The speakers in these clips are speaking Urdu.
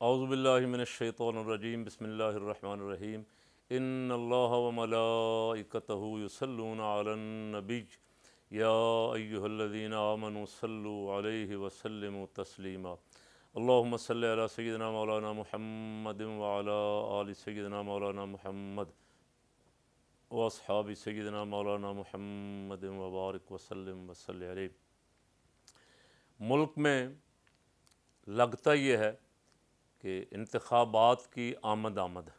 اعوذ باللہ من الشیطان الرجیم بسم اللہ الرحمن الرحیم ان اللہ وملائکتہ یصلون علی النبی یا ایہا الذین آمنوا صلوا علیہ وسلموا تسلیما اللہم صلی علی سیدنا مولانا محمد وعلی آل سیدنا مولانا محمد واصحاب سیدنا مولانا محمد وبارک وسلم وصلی علیہ۔ ملک میں لگتا یہ ہے کہ انتخابات کی آمد ہے،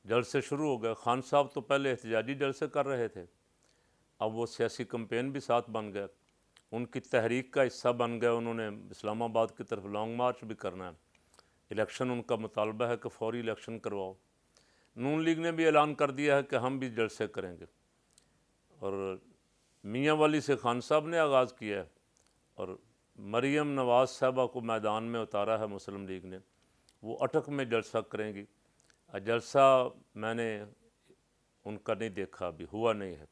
جلسے شروع ہو گئے۔ خان صاحب تو پہلے احتجاجی جلسے کر رہے تھے، اب وہ سیاسی کمپین بھی ساتھ بن گئے، ان کی تحریک کا حصہ بن گئے۔ انہوں نے اسلام آباد کی طرف لانگ مارچ بھی کرنا ہے، الیکشن ان کا مطالبہ ہے کہ فوری الیکشن کرواؤ۔ نون لیگ نے بھی اعلان کر دیا ہے کہ ہم بھی جلسے کریں گے، اور میاں والی سے خان صاحب نے آغاز کیا ہے، اور مریم نواز صاحبہ کو میدان میں اتارا ہے مسلم لیگ نے، وہ اٹک میں جلسہ کریں گی۔ جلسہ میں نے ان کا نہیں دیکھا، ابھی ہوا نہیں ہے،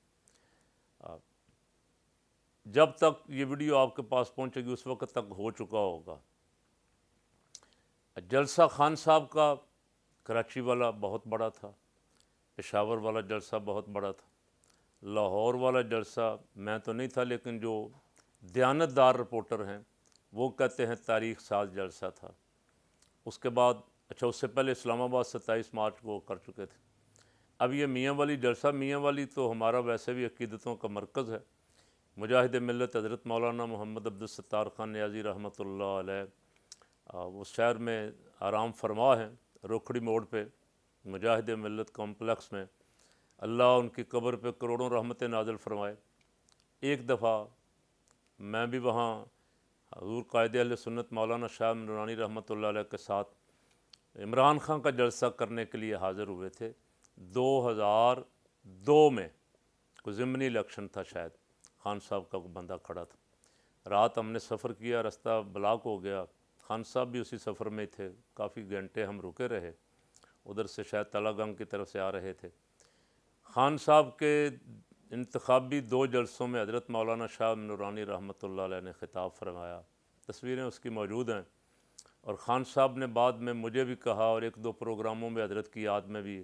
جب تک یہ ویڈیو آپ کے پاس پہنچے گی اس وقت تک ہو چکا ہوگا۔ جلسہ خان صاحب کا کراچی والا بہت بڑا تھا، پشاور والا جلسہ بہت بڑا تھا، لاہور والا جلسہ میں تو نہیں تھا، لیکن جو دیانتدار رپورٹر ہیں وہ کہتے ہیں تاریخ ساز جلسہ تھا۔ اس کے بعد اس سے پہلے اسلام آباد 27 مارچ کو کر چکے تھے۔ اب یہ میاں والی جلسہ، میاں والی تو ہمارا ویسے بھی عقیدتوں کا مرکز ہے۔ مجاہد ملت حضرت مولانا محمد عبدالستار خان نیازی رحمۃ اللہ علیہ وہ شہر میں آرام فرما ہیں، روکھڑی موڑ پہ مجاہد ملت کمپلیکس میں، اللہ ان کی قبر پہ کروڑوں رحمتیں نازل فرمائے۔ ایک دفعہ میں بھی وہاں حضور قائد اہل سنت مولانا شاہ نورانی رحمۃ اللہ علیہ کے ساتھ عمران خان کا جلسہ کرنے کے لیے حاضر ہوئے تھے۔ 2002 میں کوئی ضمنی الیکشن تھا، شاید خان صاحب کا کوئی بندہ کھڑا تھا۔ رات ہم نے سفر کیا، رستہ بلاک ہو گیا، خان صاحب بھی اسی سفر میں تھے، کافی گھنٹے ہم رکے رہے، ادھر سے شاید تلا گنگ کی طرف سے آ رہے تھے۔ خان صاحب کے انتخابی 2 جلسوں میں حضرت مولانا شاہ نورانی رحمۃ اللہ علیہ نے خطاب فرمایا، تصویریں اس کی موجود ہیں۔ اور خان صاحب نے بعد میں مجھے بھی کہا، اور 1-2 پروگراموں میں حضرت کی یاد میں بھی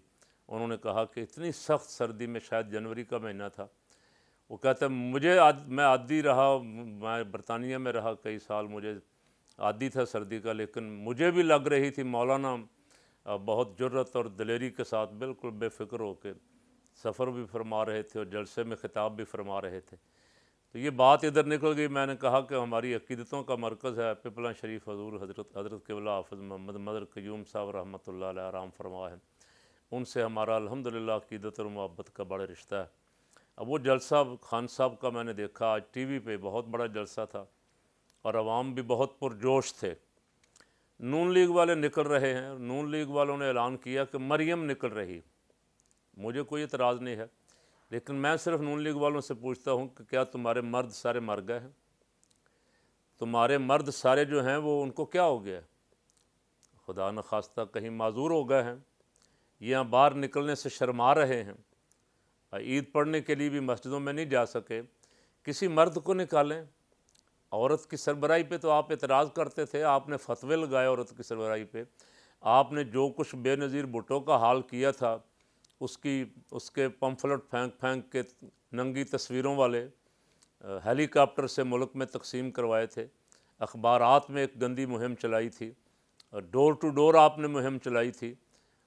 انہوں نے کہا کہ اتنی سخت سردی میں، شاید جنوری کا مہینہ تھا، وہ کہتا ہے میں عادی رہا، میں برطانیہ میں رہا کئی سال، مجھے عادی تھا سردی کا، لیکن مجھے بھی لگ رہی تھی مولانا بہت جرت اور دلیری کے ساتھ بالکل بے فکر ہو کے سفر بھی فرما رہے تھے اور جلسے میں خطاب بھی فرما رہے تھے۔ تو یہ بات ادھر نکل گئی۔ میں نے کہا کہ ہماری عقیدتوں کا مرکز ہے پپلا شریف حضور حضرت قبلہ حافظ محمد مدر قیوم صاحب رحمۃ اللہ علیہ آرام فرما ہے، ان سے ہمارا الحمدللہ عقیدت اور محبت کا بڑا رشتہ ہے۔ اب وہ جلسہ خان صاحب کا میں نے دیکھا آج ٹی وی پہ، بہت بڑا جلسہ تھا، اور عوام بھی بہت پرجوش تھے۔ نون لیگ والے نکل رہے ہیں، نون لیگ والوں نے اعلان کیا کہ مریم نکل رہی، مجھے کوئی اعتراض نہیں ہے، لیکن میں صرف نون لیگ والوں سے پوچھتا ہوں کہ کیا تمہارے مرد سارے مر گئے ہیں؟ تمہارے مرد سارے جو ہیں وہ ان کو کیا ہو گیا؟ خدا نخواستہ کہیں معذور ہو گئے ہیں، یہاں باہر نکلنے سے شرما رہے ہیں، عید پڑھنے کے لیے بھی مسجدوں میں نہیں جا سکے، کسی مرد کو نکالیں۔ عورت کی سربراہی پہ تو آپ اعتراض کرتے تھے، آپ نے فتوے لگائے عورت کی سربراہی پہ، آپ نے جو کچھ بے نظیر بھٹو کا حال کیا تھا، اس کے پمفلٹ پھینک کے ننگی تصویروں والے ہیلی کاپٹر سے ملک میں تقسیم کروائے تھے، اخبارات میں ایک گندی مہم چلائی تھی، ڈور ٹو ڈور آپ نے مہم چلائی تھی،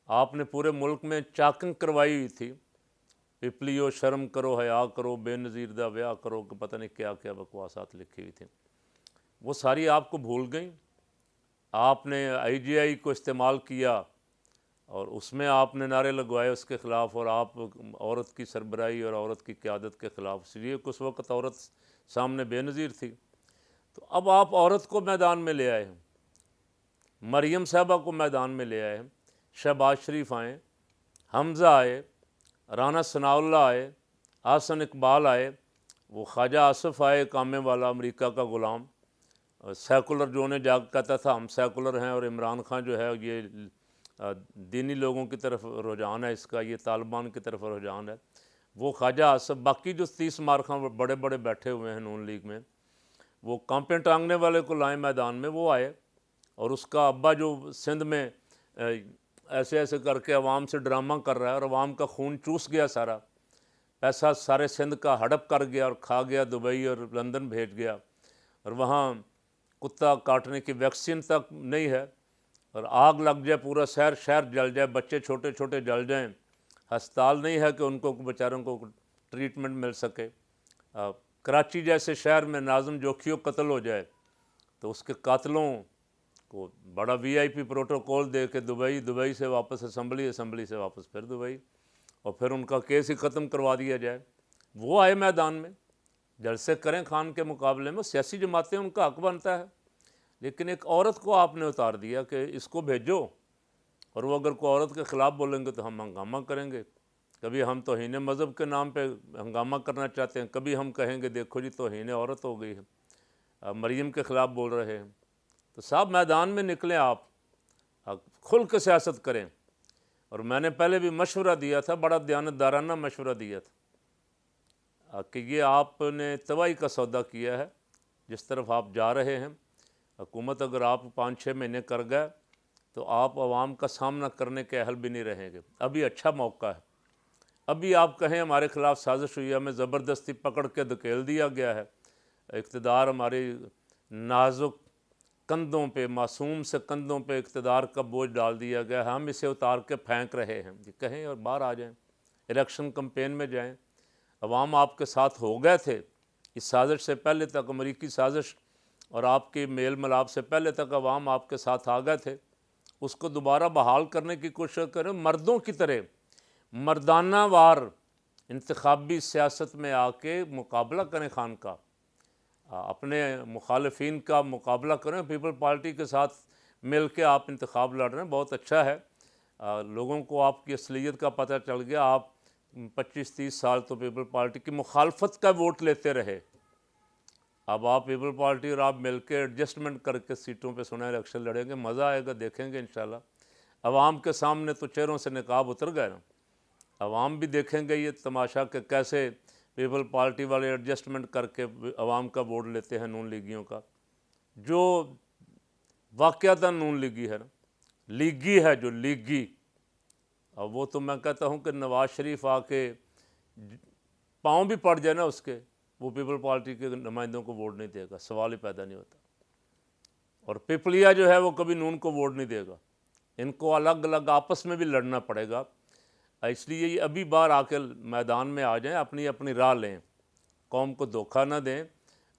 آپ نے پورے ملک میں چاکنگ کروائی ہوئی تھی، پپلیو شرم کرو، حیا کرو، بے نظیر دا ویاہ کرو، کہ پتہ نہیں کیا کیا بکواسات لکھی ہوئی تھیں، وہ ساری آپ کو بھول گئیں۔ آپ نے آئی جی آئی کو استعمال کیا اور اس میں آپ نے نعرے لگوائے اس کے خلاف، اور آپ عورت کی سربراہی اور عورت کی قیادت کے خلاف، اس لیے کہ اس وقت عورت سامنے بے نظیر تھی۔ تو اب آپ عورت کو میدان میں لے آئے ہیں، مریم صاحبہ کو میدان میں لے آئے ہیں، شہباز شریف آئے، حمزہ آئے، رانا ثناء اللہ آئے، آحسن اقبال آئے، وہ خواجہ آصف آئے کامے والا، امریکہ کا غلام، سیکولر جو انہیں جا کہتا تھا ہم سیکولر ہیں، اور عمران خان جو ہے یہ دینی لوگوں کی طرف رجحان ہے، اس کا یہ طالبان کی طرف رجحان ہے، وہ خواجہ آصف، باقی جو 30 مارخاں بڑے بڑے بیٹھے ہوئے ہیں نون لیگ میں، وہ کانپیں ٹانگنے والے کو لائیں میدان میں، وہ آئے، اور اس کا ابا جو سندھ میں ایسے ایسے کر کے عوام سے ڈرامہ کر رہا ہے اور عوام کا خون چوس گیا، سارا پیسہ سارے سندھ کا ہڑپ کر گیا اور کھا گیا، دبئی اور لندن بھیج گیا، اور وہاں کتا کاٹنے کی ویکسین تک نہیں ہے، اور آگ لگ جائے پورا شہر جل جائے، بچے چھوٹے چھوٹے جل جائیں، ہسپتال نہیں ہے کہ ان کو بیچاروں کو ٹریٹمنٹ مل سکے۔ کراچی جیسے شہر میں ناظم جوکھیو قتل ہو جائے تو اس کے قاتلوں کو بڑا وی آئی پی پروٹوکول دے کے دبئی سے واپس اسمبلی سے واپس پھر دبئی، اور پھر ان کا کیس ہی ختم کروا دیا جائے۔ وہ آئے میدان میں، جلسے کریں خان کے مقابلے میں، سیاسی جماعتیں ان کا حق بنتا ہے، لیکن ایک عورت کو آپ نے اتار دیا کہ اس کو بھیجو، اور وہ اگر کوئی عورت کے خلاف بولیں گے تو ہم ہنگامہ کریں گے۔ کبھی ہم توہین مذہب کے نام پہ ہنگامہ کرنا چاہتے ہیں، کبھی ہم کہیں گے دیکھو جی توہین عورت ہو گئی ہے، مریم کے خلاف بول رہے ہیں۔ تو صاحب میدان میں نکلیں، آپ کھل کے سیاست کریں۔ اور میں نے پہلے بھی مشورہ دیا تھا، بڑا دیانتدارانہ مشورہ دیا تھا کہ یہ آپ نے تباہی کا سودا کیا ہے جس طرف آپ جا رہے ہیں۔ حکومت اگر آپ 5-6 مہینے کر گئے تو آپ عوام کا سامنا کرنے کے اہل بھی نہیں رہیں گے۔ ابھی اچھا موقع ہے، ابھی آپ کہیں ہمارے خلاف سازش ہوئی ہے، ہمیں زبردستی پکڑ کے دھکیل دیا گیا ہے، اقتدار ہماری نازک کندھوں پہ، معصوم سے کندھوں پہ اقتدار کا بوجھ ڈال دیا گیا ہے، ہم اسے اتار کے پھینک رہے ہیں، یہ کہیں اور باہر آ جائیں، الیکشن کمپین میں جائیں۔ عوام آپ کے ساتھ ہو گئے تھے اس سازش سے پہلے تک، امریکی سازش اور آپ کی میل ملاپ سے پہلے تک عوام آپ کے ساتھ آ گئے تھے، اس کو دوبارہ بحال کرنے کی کوشش کریں، مردوں کی طرح مردانہ وار انتخابی سیاست میں آ کے مقابلہ کریں خان کا، اپنے مخالفین کا مقابلہ کریں، پیپل پارٹی کے ساتھ مل کے آپ انتخاب لڑ رہے ہیں، بہت اچھا ہے۔ لوگوں کو آپ کی اصلیت کا پتہ چل گیا، آپ 25-30 سال تو پیپل پارٹی کی مخالفت کا ووٹ لیتے رہے، اب آپ پیپل پارٹی اور آپ مل کے ایڈجسٹمنٹ کر کے سیٹوں پہ سنا الیکشن لڑیں گے، مزہ آئے گا، دیکھیں گے انشاءاللہ۔ عوام کے سامنے تو چہروں سے نقاب اتر گئے نا، عوام بھی دیکھیں گے یہ تماشا کہ کیسے پیپل پارٹی والے ایڈجسٹمنٹ کر کے عوام کا ووٹ لیتے ہیں نون لیگیوں کا، جو واقعتاً نون لیگی ہے نا، لیگی ہے جو لیگی، اب وہ تو میں کہتا ہوں کہ نواز شریف آ کے پاؤں بھی پڑ جائے نا اس کے، وہ پیپل پارٹی کے نمائندوں کو ووٹ نہیں دے گا، سوال ہی پیدا نہیں ہوتا۔ اور پپلیا جو ہے وہ کبھی نون کو ووٹ نہیں دے گا، ان کو الگ الگ آپس میں بھی لڑنا پڑے گا، اس لیے یہ ابھی باہر آ کے میدان میں آ جائیں، اپنی اپنی راہ لیں، قوم کو دھوکہ نہ دیں،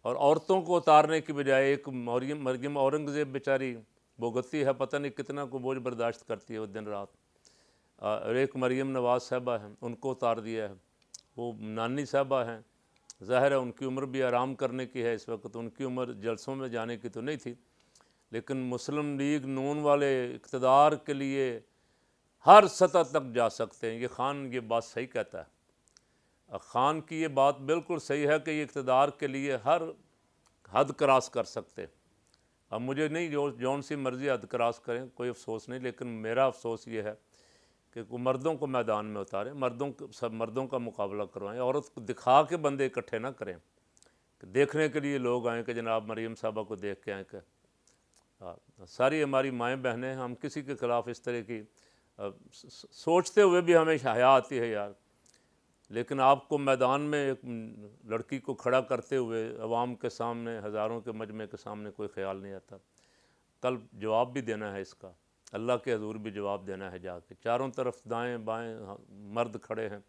اور عورتوں کو اتارنے کی بجائے ایک مریم اورنگزیب بیچاری بھگتتی ہے، پتہ نہیں کتنا کو بوجھ برداشت کرتی ہے وہ دن رات، اور ایک مریم نواز صاحبہ ہیں ان کو اتار دیا ہے، وہ نانی صاحبہ ہیں، ظاہر ہے ان کی عمر بھی آرام کرنے کی ہے اس وقت، ان کی عمر جلسوں میں جانے کی تو نہیں تھی، لیکن مسلم لیگ نون والے اقتدار کے لیے ہر سطح تک جا سکتے ہیں، یہ خان یہ بات صحیح کہتا ہے، خان کی یہ بات بالکل صحیح ہے کہ یہ اقتدار کے لیے ہر حد کراس کر سکتے۔ اب مجھے نہیں جون سی مرضی حد کراس کریں، کوئی افسوس نہیں، لیکن میرا افسوس یہ ہے کہ مردوں کو میدان میں اتاریں، مردوں کا مقابلہ کروائیں، عورت کو دکھا کے بندے اکٹھے نہ کریں کہ دیکھنے کے لیے لوگ آئیں کہ جناب مریم صاحبہ کو دیکھ کے آئیں کہ ساری ہماری مائیں بہنیں ہیں، ہم کسی کے خلاف اس طرح کی سوچتے ہوئے بھی ہمیں حیا آتی ہے یار، لیکن آپ کو میدان میں ایک لڑکی کو کھڑا کرتے ہوئے عوام کے سامنے، ہزاروں کے مجمع کے سامنے کوئی خیال نہیں آتا۔ کل جواب بھی دینا ہے اس کا، اللہ کے حضور بھی جواب دینا ہے جا کے، چاروں طرف دائیں بائیں مرد کھڑے ہیں،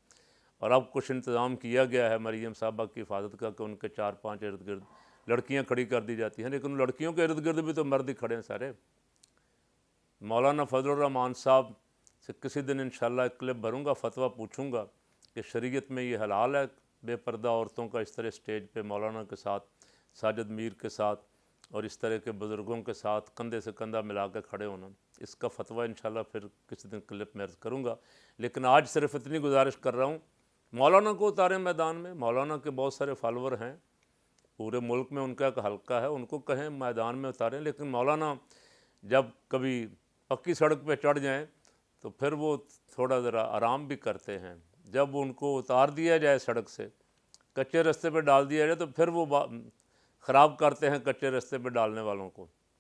اور اب کچھ انتظام کیا گیا ہے مریم صاحبہ کی حفاظت کا کہ ان کے 4-5 ارد گرد لڑکیاں کھڑی کر دی جاتی ہیں، لیکن ان لڑکیوں کے ارد گرد بھی تو مرد ہی کھڑے ہیں سارے۔ مولانا فضل الرحمان صاحب سے کسی دن انشاءاللہ ایک کلپ بھروں گا، فتویٰ پوچھوں گا کہ شریعت میں یہ حلال ہے بے پردہ عورتوں کا اس طرح اسٹیج پہ مولانا کے ساتھ، ساجد میر کے ساتھ اور اس طرح کے بزرگوں کے ساتھ کندھے سے کندھا ملا کے کھڑے ہونا، اس کا فتویٰ انشاءاللہ پھر کسی دن کلپ میں عرض کروں گا، لیکن آج صرف اتنی گزارش کر رہا ہوں، مولانا کو اتاریں میدان میں، مولانا کے بہت سارے فالوور ہیں پورے ملک میں، ان کا ایک حلقہ ہے، ان کو کہیں میدان میں اتاریں، لیکن مولانا جب کبھی پکی سڑک پہ چڑھ جائیں تو پھر وہ تھوڑا ذرا آرام بھی کرتے ہیں، جب ان کو اتار دیا جائے سڑک سے، کچے رستے پہ ڈال دیا جائے تو پھر وہ خراب کرتے ہیں کچے رستے پہ ڈالنے والوں کو،